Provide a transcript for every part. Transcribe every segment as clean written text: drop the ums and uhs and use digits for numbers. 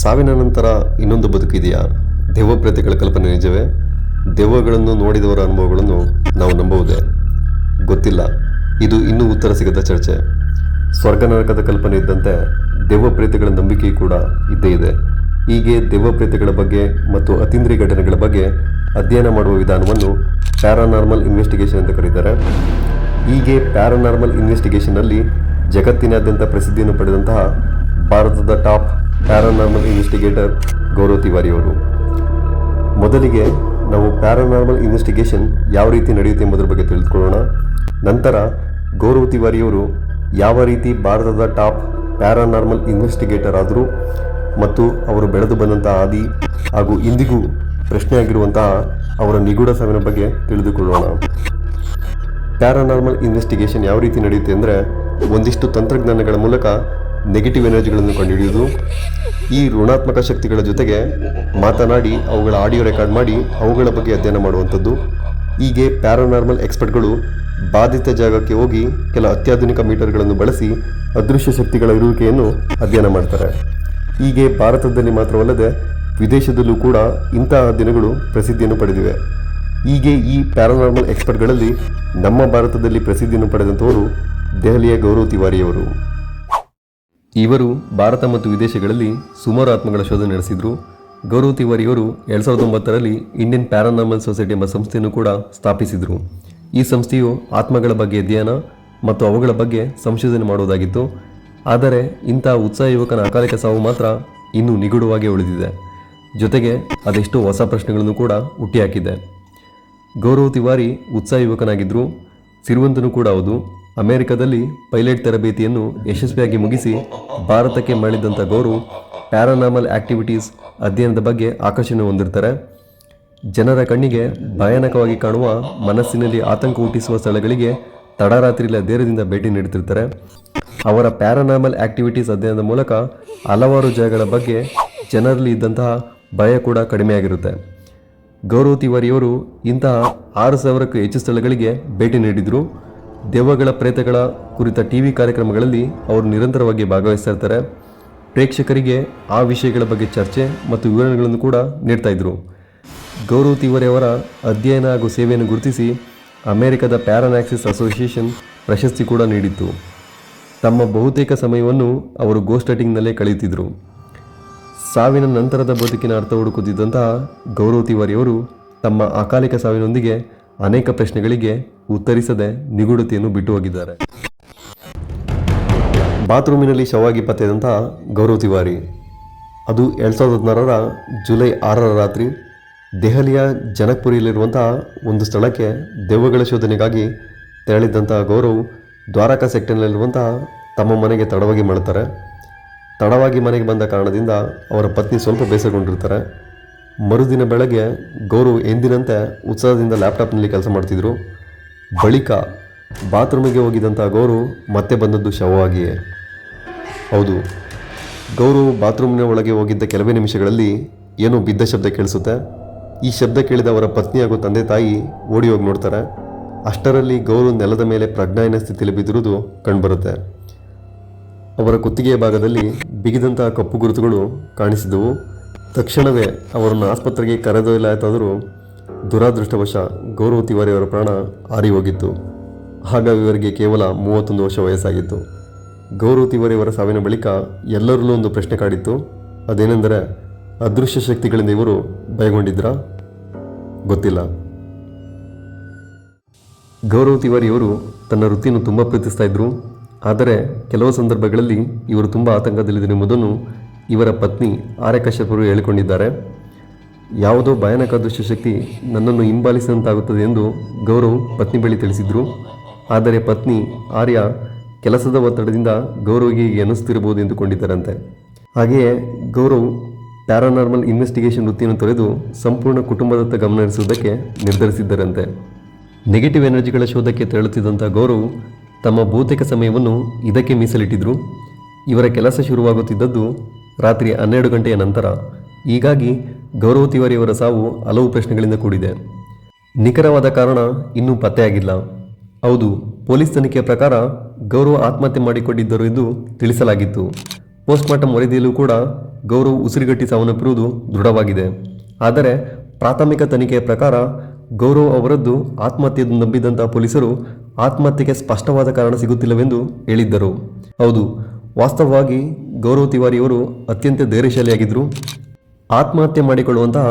ಸಾವಿನ ನಂತರ ಇನ್ನೊಂದು ಬದುಕಿದೆಯಾ? ದೆವ್ವಪ್ರೇತಗಳ ಕಲ್ಪನೆ ನಿಜವೇ? ದೆವ್ವಗಳನ್ನು ನೋಡಿದವರ ಅನುಭವಗಳನ್ನು ನಾವು ನಂಬುವುದೇ? ಗೊತ್ತಿಲ್ಲ. ಇದು ಇನ್ನೂ ಉತ್ತರ ಸಿಗದ ಚರ್ಚೆ. ಸ್ವರ್ಗ ನರಕದ ಕಲ್ಪನೆ ಇದ್ದಂತೆ ದೆವ್ವಪ್ರೇತಗಳ ನಂಬಿಕೆ ಕೂಡ ಇದ್ದೇ ಇದೆ. ಹೀಗೆ ದೆವ್ವಪ್ರೇತಗಳ ಬಗ್ಗೆ ಮತ್ತು ಅತೀಂದ್ರಿಯ ಘಟನೆಗಳ ಬಗ್ಗೆ ಅಧ್ಯಯನ ಮಾಡುವ ವಿಧಾನವನ್ನು ಪ್ಯಾರಾನಾರ್ಮಲ್ ಇನ್ವೆಸ್ಟಿಗೇಷನ್ ಅಂತ ಕರೀತಾರೆ. ಹೀಗೆ ಪ್ಯಾರಾನಾರ್ಮಲ್ ಇನ್ವೆಸ್ಟಿಗೇಷನ್ನಲ್ಲಿ ಜಗತ್ತಿನಾದ್ಯಂತ ಪ್ರಸಿದ್ಧಿಯನ್ನು ಪಡೆದಂತಹ ಭಾರತದ top paranormal investigator Gaurav Tiwari ಅವರು. ಮೊದಲಿಗೆ ನಾವು ಪ್ಯಾರಾನಾರ್ಮಲ್ ಇನ್ವೆಸ್ಟಿಗೇಷನ್ ಯಾವ ರೀತಿ ನಡೆಯುತ್ತೆ ಎಂಬುದರ ಬಗ್ಗೆ ತಿಳಿದುಕೊಳ್ಳೋಣ. ನಂತರ ಗೌರವ್ ತಿವಾರಿಯವರು ಯಾವ ರೀತಿ ಭಾರತದ ಟಾಪ್ ಪ್ಯಾರಾನಾರ್ಮಲ್ ಇನ್ವೆಸ್ಟಿಗೇಟರ್ ಆದರು ಮತ್ತು ಅವರು ಬೆಳೆದು ಬಂದಂತಹ ಹಾದಿ ಹಾಗೂ ಇಂದಿಗೂ ಪ್ರಶ್ನೆಯಾಗಿರುವಂತಹ ಅವರ ನಿಗೂಢ ಸಾವಿನ ಬಗ್ಗೆ ತಿಳಿದುಕೊಳ್ಳೋಣ. ಪ್ಯಾರಾನಾರ್ಮಲ್ ಇನ್ವೆಸ್ಟಿಗೇಷನ್ ಯಾವ ರೀತಿ ನಡೆಯುತ್ತೆ ಅಂದರೆ, ಒಂದಿಷ್ಟು ತಂತ್ರಜ್ಞಾನಗಳ ಮೂಲಕ ನೆಗೆಟಿವ್ ಎನರ್ಜಿಗಳನ್ನು ಕಂಡುಹಿಡಿಯುವುದು, ಈ ಋಣಾತ್ಮಕ ಶಕ್ತಿಗಳ ಜೊತೆಗೆ ಮಾತನಾಡಿ ಅವುಗಳ ಆಡಿಯೋ ರೆಕಾರ್ಡ್ ಮಾಡಿ ಅವುಗಳ ಬಗ್ಗೆ ಅಧ್ಯಯನ ಮಾಡುವಂಥದ್ದು. ಹೀಗೆ ಪ್ಯಾರಾನಾರ್ಮಲ್ ಎಕ್ಸ್ಪರ್ಟ್ಗಳು ಬಾಧಿತ ಜಾಗಕ್ಕೆ ಹೋಗಿ ಕೆಲ ಅತ್ಯಾಧುನಿಕ ಮೀಟರ್ಗಳನ್ನು ಬಳಸಿ ಅದೃಶ್ಯ ಶಕ್ತಿಗಳ ಇರುವಿಕೆಯನ್ನು ಅಧ್ಯಯನ ಮಾಡ್ತಾರೆ. ಹೀಗೆ ಭಾರತದಲ್ಲಿ ಮಾತ್ರವಲ್ಲದೆ ವಿದೇಶದಲ್ಲೂ ಕೂಡ ಇಂತಹ ದಿನಗಳು ಪ್ರಸಿದ್ಧಿಯನ್ನು ಪಡೆದಿವೆ. ಹೀಗೆ ಈ ಪ್ಯಾರಾನಾರ್ಮಲ್ ಎಕ್ಸ್ಪರ್ಟ್ಗಳಲ್ಲಿ ನಮ್ಮ ಭಾರತದಲ್ಲಿ ಪ್ರಸಿದ್ಧಿಯನ್ನು ಪಡೆದಂಥವರು ದೆಹಲಿಯ ಗೌರವ್ ತಿವಾರಿಯವರು. ಇವರು ಭಾರತ ಮತ್ತು ವಿದೇಶಗಳಲ್ಲಿ ಸುಮಾರು ಆತ್ಮಗಳ ಶೋಧ ನಡೆಸಿದರು. ಗೌರವ್ ತಿವಾರಿಯವರು 2009ರಲ್ಲಿ ಇಂಡಿಯನ್ ಪ್ಯಾರಾನಾರ್ಮಲ್ ಸೊಸೈಟಿ ಎಂಬ ಸಂಸ್ಥೆಯನ್ನು ಕೂಡ ಸ್ಥಾಪಿಸಿದರು. ಈ ಸಂಸ್ಥೆಯು ಆತ್ಮಗಳ ಬಗ್ಗೆ ಅಧ್ಯಯನ ಮತ್ತು ಅವುಗಳ ಬಗ್ಗೆ ಸಂಶೋಧನೆ ಮಾಡುವುದಾಗಿತ್ತು. ಆದರೆ ಇಂತಹ ಉತ್ಸಾಹ ಯುವಕನ ಅಕಾಲಿಕ ಸಾವು ಮಾತ್ರ ಇನ್ನೂ ನಿಗೂಢವಾಗಿ ಉಳಿದಿದೆ. ಜೊತೆಗೆ ಅದೆಷ್ಟೋ ಹೊಸ ಪ್ರಶ್ನೆಗಳನ್ನು ಕೂಡ ಹುಟ್ಟಿಹಾಕಿದೆ. ಗೌರವ್ ತಿವಾರಿ ಉತ್ಸಾಹ ಯುವಕನಾಗಿದ್ದರು, ಸಿರಿವಂತನೂ ಕೂಡ ಹೌದು. ಅಮೆರಿಕದಲ್ಲಿ ಪೈಲಟ್ ತರಬೇತಿಯನ್ನು ಯಶಸ್ವಿಯಾಗಿ ಮುಗಿಸಿ ಭಾರತಕ್ಕೆ ಮರಳಿದಂಥ ಗೌರವ್ ಪ್ಯಾರಾನಾರ್ಮಲ್ ಆಕ್ಟಿವಿಟೀಸ್ ಅಧ್ಯಯನದ ಬಗ್ಗೆ ಆಕರ್ಷಣೆ ಹೊಂದಿರ್ತಾರೆ. ಜನರ ಕಣ್ಣಿಗೆ ಭಯಾನಕವಾಗಿ ಕಾಣುವ, ಮನಸ್ಸಿನಲ್ಲಿ ಆತಂಕ ಹುಟ್ಟಿಸುವ ಸ್ಥಳಗಳಿಗೆ ತಡರಾತ್ರಿಯ ಧೈರ್ಯದಿಂದ ಭೇಟಿ ನೀಡುತ್ತಿರ್ತಾರೆ. ಅವರ ಪ್ಯಾರಾನಾರ್ಮಲ್ ಆಕ್ಟಿವಿಟೀಸ್ ಅಧ್ಯಯನದ ಮೂಲಕ ಹಲವಾರು ಜಾಗಗಳ ಬಗ್ಗೆ ಜನರಲ್ಲಿ ಇದ್ದಂತಹ ಭಯ ಕೂಡ ಕಡಿಮೆಯಾಗಿರುತ್ತೆ. ಗೌರವ್ ತಿವಾರಿಯವರು ಇಂತಹ 6,000ಕ್ಕೂ ಹೆಚ್ಚು ಸ್ಥಳಗಳಿಗೆ ಭೇಟಿ ನೀಡಿದರು. ದೆವ್ವಗಳ ಪ್ರೇತಗಳ ಕುರಿತ ಟಿವಿ ಕಾರ್ಯಕ್ರಮಗಳಲ್ಲಿ ಅವರು ನಿರಂತರವಾಗಿ ಭಾಗವಹಿಸ್ತಾ ಇರ್ತಾರೆ. ಪ್ರೇಕ್ಷಕರಿಗೆ ಆ ವಿಷಯಗಳ ಬಗ್ಗೆ ಚರ್ಚೆ ಮತ್ತು ವಿವರಣೆಗಳನ್ನು ಕೂಡ ನೀಡ್ತಾ ಇದ್ರು. ಗೌರವ್ ತಿವಾರಿ ಅವರ ಅಧ್ಯಯನ ಹಾಗೂ ಸೇವೆಯನ್ನು ಗುರುತಿಸಿ ಅಮೆರಿಕದ ಪ್ಯಾರಾನಾಕ್ಸಿಸ್ ಅಸೋಸಿಯೇಷನ್ ಪ್ರಶಸ್ತಿ ಕೂಡ ನೀಡಿತ್ತು. ತಮ್ಮ ಬಹುತೇಕ ಸಮಯವನ್ನು ಅವರು ಗೋಸ್ಟ್ ಹಂಟಿಂಗ್ನಲ್ಲೇ ಕಳೆಯುತ್ತಿದ್ದರು. ಸಾವಿನ ನಂತರದ ಬದುಕಿನ ಅರ್ಥ ಹುಡುಕುತ್ತಿದ್ದಂತಹ ಗೌರವ್ ತಿವಾರಿಯವರು ತಮ್ಮ ಅಕಾಲಿಕ ಸಾವಿನೊಂದಿಗೆ ಅನೇಕ ಪ್ರಶ್ನೆಗಳಿಗೆ ಉತ್ತರಿಸದೆ ನಿಗೂಢತೆಯನ್ನು ಬಿಟ್ಟು ಹೋಗಿದ್ದಾರೆ. ಬಾತ್ರೂಮಿನಲ್ಲಿ ಶವವಾಗಿ ಪತ್ತೆಯಾದಂತಹ ಗೌರವ್ ತಿವಾರಿ, ಅದು 2016ರ ಜುಲೈ 6ರ ರಾತ್ರಿ ದೆಹಲಿಯ ಜನಕ್ಪುರಿಯಲ್ಲಿರುವಂತಹ ಒಂದು ಸ್ಥಳಕ್ಕೆ ದೆವ್ವಗಳ ಶೋಧನೆಗಾಗಿ ತೆರಳಿದ್ದಂತಹ ಗೌರವ್ ದ್ವಾರಕಾ ಸೆಕ್ಟರ್ನಲ್ಲಿರುವಂತಹ ತಮ್ಮ ಮನೆಗೆ ತಡವಾಗಿ ಮರಳುತ್ತಾರೆ. ತಡವಾಗಿ ಮನೆಗೆ ಬಂದ ಕಾರಣದಿಂದ ಅವರ ಪತ್ನಿ ಸ್ವಲ್ಪ ಬೇಸರಗೊಂಡಿರ್ತಾರೆ. ಮರುದಿನ ಬೆಳಗ್ಗೆ ಗೌರವ್ ಎಂದಿನಂತೆ ಉತ್ಸಾಹದಿಂದ ಲ್ಯಾಪ್ಟಾಪ್ನಲ್ಲಿ ಕೆಲಸ ಮಾಡ್ತಿದ್ರು. ಬಳಿಕ ಬಾತ್ರೂಮಿಗೆ ಹೋಗಿದ್ದಂಥ ಗೌರವ್ ಮತ್ತೆ ಬಂದದ್ದು ಶವವಾಗಿಯೇ. ಹೌದು, ಗೌರವ್ ಬಾತ್ರೂಮಿನ ಒಳಗೆ ಹೋಗಿದ್ದ ಕೆಲವೇ ನಿಮಿಷಗಳಲ್ಲಿ ಏನೋ ಬಿದ್ದ ಶಬ್ದ ಕೇಳಿಸುತ್ತೆ. ಈ ಶಬ್ದ ಕೇಳಿದ ಅವರ ಪತ್ನಿ ಹಾಗೂ ತಂದೆ ತಾಯಿ ಓಡಿ ಹೋಗಿ ನೋಡ್ತಾರೆ. ಅಷ್ಟರಲ್ಲಿ ಗೌರವ್ ನೆಲದ ಮೇಲೆ ಪ್ರಜ್ಞಾಹೀನ ಸ್ಥಿತಿಯಲ್ಲಿ ಬಿದ್ದಿರುವುದು ಕಂಡುಬರುತ್ತೆ. ಅವರ ಕುತ್ತಿಗೆಯ ಭಾಗದಲ್ಲಿ ಬಿಗಿದಂತಹ ಕಪ್ಪು ಗುರುತುಗಳು ಕಾಣಿಸಿದವು. ತಕ್ಷಣವೇ ಅವರನ್ನು ಆಸ್ಪತ್ರೆಗೆ ಕರೆದೊಯ್ಯಲಾಯಿತಾದರೂ ದುರಾದೃಷ್ಟವಶ ಗೌರವ್ ತಿವಾರಿ ಅವರ ಪ್ರಾಣ ಹಾರಿ ಹೋಗಿತ್ತು. ಆಗ ಇವರಿಗೆ ಕೇವಲ 31 ವರ್ಷ ವಯಸ್ಸಾಗಿತ್ತು. ಗೌರವ್ ತಿವಾರಿ ಅವರ ಸಾವಿನ ಬಳಿಕ ಎಲ್ಲರಲ್ಲೂ ಒಂದು ಪ್ರಶ್ನೆ ಕಾಡಿತ್ತು. ಅದೇನೆಂದರೆ, ಅದೃಶ್ಯ ಶಕ್ತಿಗಳಿಂದ ಇವರು ಭಯಗೊಂಡಿದ್ರಾ? ಗೊತ್ತಿಲ್ಲ. ಗೌರವ್ ತಿವಾರಿಯವರು ತನ್ನ ವೃತ್ತಿಯನ್ನು ತುಂಬ ಪ್ರೀತಿಸ್ತಾ ಇದ್ದರು. ಆದರೆ ಕೆಲವು ಸಂದರ್ಭಗಳಲ್ಲಿ ಇವರು ತುಂಬ ಆತಂಕದಲ್ಲಿದ್ದರೆಂಬುದನ್ನು ಇವರ ಪತ್ನಿ ಆರ್ಯ ಕಶ್ಯಪ್ ಅವರು ಹೇಳಿಕೊಂಡಿದ್ದಾರೆ. ಯಾವುದೋ ಭಯಾನಕ ಅದೃಶ್ಯ ಶಕ್ತಿ ನನ್ನನ್ನು ಹಿಂಬಾಲಿಸಿದಂತಾಗುತ್ತದೆ ಎಂದು ಗೌರವ್ ಪತ್ನಿ ಬಳಿ ತಿಳಿಸಿದರು. ಆದರೆ ಪತ್ನಿ ಆರ್ಯ ಕೆಲಸದ ಒತ್ತಡದಿಂದ ಗೌರವ್ಗೆ ಹೀಗೆ ಅನ್ನಿಸ್ತಿರಬಹುದು ಎಂದುಕೊಂಡಿದ್ದಾರಂತೆ. ಹಾಗೆಯೇ ಗೌರವ್ ಪ್ಯಾರಾನಾರ್ಮಲ್ ಇನ್ವೆಸ್ಟಿಗೇಷನ್ ವೃತ್ತಿಯನ್ನು ತೊರೆದು ಸಂಪೂರ್ಣ ಕುಟುಂಬದತ್ತ ಗಮನ ಹರಿಸುವುದಕ್ಕೆ ನಿರ್ಧರಿಸಿದ್ದರಂತೆ. ನೆಗೆಟಿವ್ ಎನರ್ಜಿಗಳ ಶೋಧಕ್ಕೆ ತೆರಳುತ್ತಿದ್ದಂಥ ಗೌರವ್ ತಮ್ಮ ಬಹುತೇಕ ಸಮಯವನ್ನು ಇದಕ್ಕೆ ಮೀಸಲಿಟ್ಟಿದ್ರು. ಇವರ ಕೆಲಸ ಶುರುವಾಗುತ್ತಿದ್ದದ್ದು ರಾತ್ರಿ 12 ಗಂಟೆಯ ನಂತರ. ಹೀಗಾಗಿ ಗೌರವ್ ತಿವಾರಿಯವರ ಸಾವು ಹಲವು ಪ್ರಶ್ನೆಗಳಿಂದ ಕೂಡಿದೆ. ನಿಖರವಾದ ಕಾರಣ ಇನ್ನೂ ಪತ್ತೆಯಾಗಿಲ್ಲ. ಹೌದು, ಪೊಲೀಸ್ ತನಿಖೆಯ ಪ್ರಕಾರ ಗೌರವ್ ಆತ್ಮಹತ್ಯೆ ಮಾಡಿಕೊಂಡಿದ್ದರು ಎಂದು ತಿಳಿಸಲಾಗಿತ್ತು. ಪೋಸ್ಟ್ಮಾರ್ಟಮ್ ವರದಿಯಲ್ಲೂ ಕೂಡ ಗೌರವ್ ಉಸಿರುಗಟ್ಟಿ ಸಾವನ್ನಪ್ಪಿರುವುದು ದೃಢವಾಗಿದೆ. ಆದರೆ ಪ್ರಾಥಮಿಕ ತನಿಖೆಯ ಪ್ರಕಾರ ಗೌರವ್ ಅವರದ್ದು ಆತ್ಮಹತ್ಯೆಯನ್ನು ನಂಬಿದಂಥ ಪೊಲೀಸರು ಆತ್ಮಹತ್ಯೆಗೆ ಸ್ಪಷ್ಟವಾದ ಕಾರಣ ಸಿಗುತ್ತಿಲ್ಲವೆಂದು ಹೇಳಿದ್ದರು. ಹೌದು, ವಾಸ್ತವವಾಗಿ ಗೌರವ್ ತಿವಾರಿಯವರು ಅತ್ಯಂತ ಧೈರ್ಯಶಾಲಿಯಾಗಿದ್ದರು. ಆತ್ಮಹತ್ಯೆ ಮಾಡಿಕೊಳ್ಳುವಂತಹ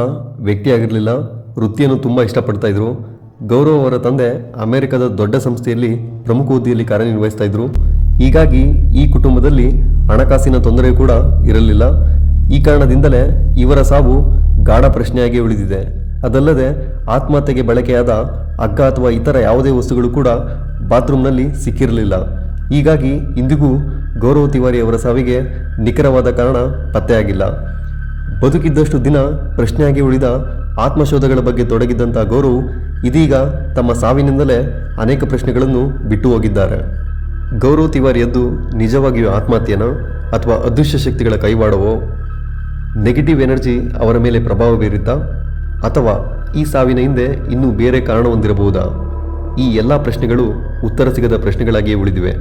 ವ್ಯಕ್ತಿಯಾಗಿರಲಿಲ್ಲ. ವೃತ್ತಿಯನ್ನು ತುಂಬ ಇಷ್ಟಪಡ್ತಾ ಇದ್ರು. ಗೌರವ್ ಅವರ ತಂದೆ ಅಮೆರಿಕದ ದೊಡ್ಡ ಸಂಸ್ಥೆಯಲ್ಲಿ ಪ್ರಮುಖ ಹುದ್ದೆಯಲ್ಲಿ ಕಾರ್ಯನಿರ್ವಹಿಸ್ತಾ ಇದ್ರು. ಹೀಗಾಗಿ ಈ ಕುಟುಂಬದಲ್ಲಿ ಹಣಕಾಸಿನ ತೊಂದರೆ ಕೂಡ ಇರಲಿಲ್ಲ. ಈ ಕಾರಣದಿಂದಲೇ ಇವರ ಸಾವು ಗಾಢ ಪ್ರಶ್ನೆಯಾಗಿ ಉಳಿದಿದೆ. ಅದಲ್ಲದೆ ಆತ್ಮಹತ್ಯೆಗೆ ಬಳಕೆಯಾದ ಹಗ್ಗ ಅಥವಾ ಇತರ ಯಾವುದೇ ವಸ್ತುಗಳು ಕೂಡ ಬಾತ್ರೂಮ್ನಲ್ಲಿ ಸಿಕ್ಕಿರಲಿಲ್ಲ. ಹೀಗಾಗಿ ಇಂದಿಗೂ ಗೌರವ್ ತಿವಾರಿ ಅವರ ಸಾವಿಗೆ ನಿಖರವಾದ ಕಾರಣ ಪತ್ತೆಯಾಗಿಲ್ಲ. ಬದುಕಿದ್ದಷ್ಟು ದಿನ ಪ್ರಶ್ನೆಯಾಗಿ ಉಳಿದ ಆತ್ಮಶೋಧಗಳ ಬಗ್ಗೆ ತೊಡಗಿದ್ದಂಥ ಗೌರವ್ ಇದೀಗ ತಮ್ಮ ಸಾವಿನಿಂದಲೇ ಅನೇಕ ಪ್ರಶ್ನೆಗಳನ್ನು ಬಿಟ್ಟು ಹೋಗಿದ್ದಾರೆ. ಗೌರವ್ ತಿವಾರಿಯದ್ದು ನಿಜವಾಗಿಯೂ ಆತ್ಮಹತ್ಯೆನೋ ಅಥವಾ ಅದೃಶ್ಯ ಶಕ್ತಿಗಳ ಕೈವಾಡವೋ? ನೆಗೆಟಿವ್ ಎನರ್ಜಿ ಅವರ ಮೇಲೆ ಪ್ರಭಾವ ಬೀರಿತ್ತಾ? ಅಥವಾ ಈ ಸಾವಿನ ಹಿಂದೆ ಇನ್ನೂ ಬೇರೆ ಕಾರಣ ಹೊಂದಿರಬಹುದಾ? ಈ ಎಲ್ಲ ಪ್ರಶ್ನೆಗಳು ಉತ್ತರ ಸಿಗದ ಪ್ರಶ್ನೆಗಳಾಗಿಯೇ ಉಳಿದಿವೆ.